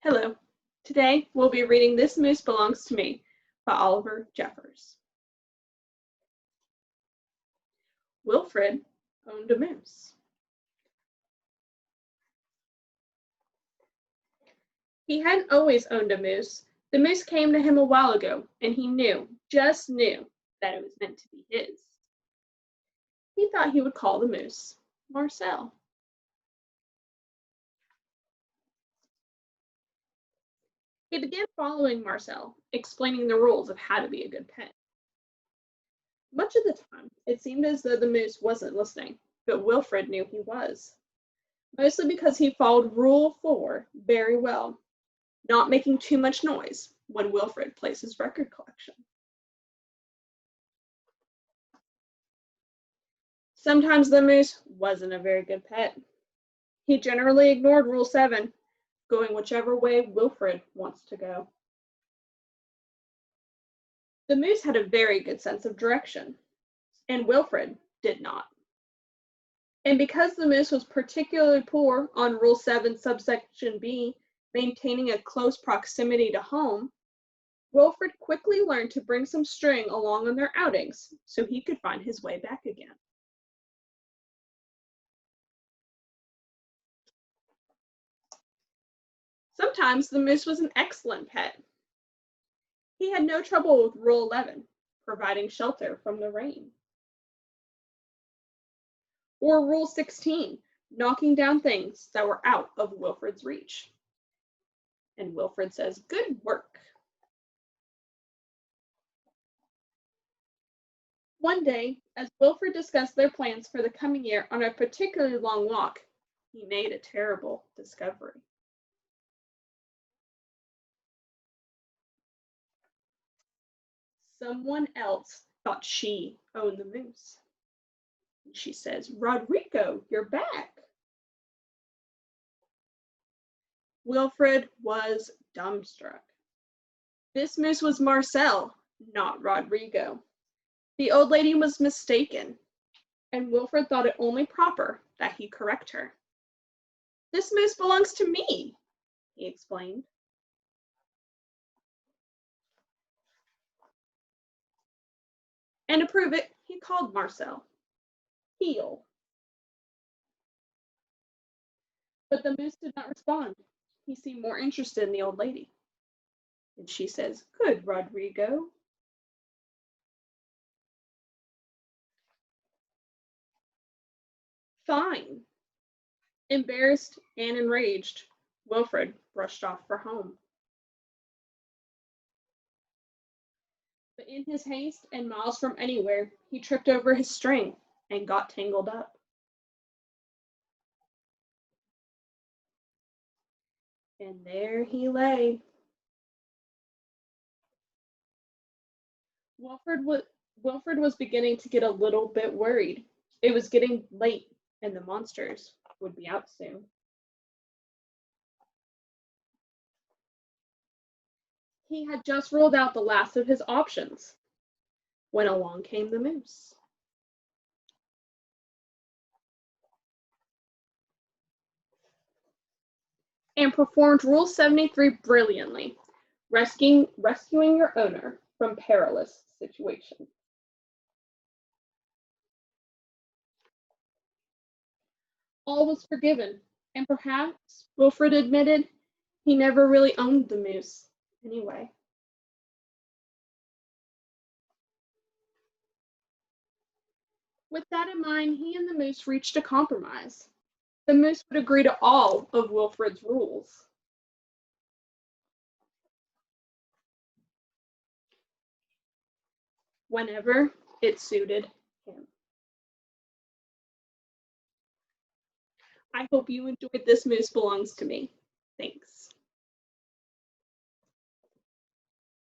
Hello. Today we'll be reading This Moose Belongs to Me by Oliver Jeffers. Wilfred owned a moose. He hadn't always owned a moose. The moose came to him a while ago, and he just knew, that it was meant to be his. He thought he would call the moose Marcel. He began following Marcel, explaining the rules of how to be a good pet. Much of the time, it seemed as though the moose wasn't listening, but Wilfred knew he was. Mostly because he followed Rule 4 very well, not making too much noise when Wilfred plays his record collection. Sometimes the moose wasn't a very good pet. He generally ignored Rule 7, going whichever way Wilfred wants to go. The moose had a very good sense of direction, and Wilfred did not. And because the moose was particularly poor on Rule 7 subsection B, maintaining a close proximity to home, Wilfred quickly learned to bring some string along on their outings so he could find his way back again. Sometimes the moose was an excellent pet. He had no trouble with Rule 11, providing shelter from the rain. Or Rule 16, knocking down things that were out of Wilfred's reach. And Wilfred says, "Good work." One day, as Wilfred discussed their plans for the coming year on a particularly long walk, he made a terrible discovery. Someone else thought she owned the moose. She says, "Rodrigo, you're back." Wilfred was dumbstruck. This moose was Marcel, not Rodrigo. The old lady was mistaken, and Wilfred thought it only proper that he correct her. "This moose belongs to me," he explained. And to prove it, he called Marcel Heel. But the moose did not respond. He seemed more interested in the old lady. And she says, "Good, Rodrigo." "Fine." Embarrassed and enraged, Wilfred rushed off for home. But in his haste and miles from anywhere, he tripped over his string and got tangled up. And there he lay. Wilfred was beginning to get a little bit worried. It was getting late, and the monsters would be out soon. He had just ruled out the last of his options when along came the moose. And performed Rule 73 brilliantly, rescuing your owner from perilous situations. All was forgiven, and perhaps, Wilfred admitted, he never really owned the moose anyway. With that in mind, he and the moose reached a compromise. The moose would agree to all of Wilfred's rules. Whenever it suited him. I hope you enjoyed This Moose Belongs to Me. Thanks.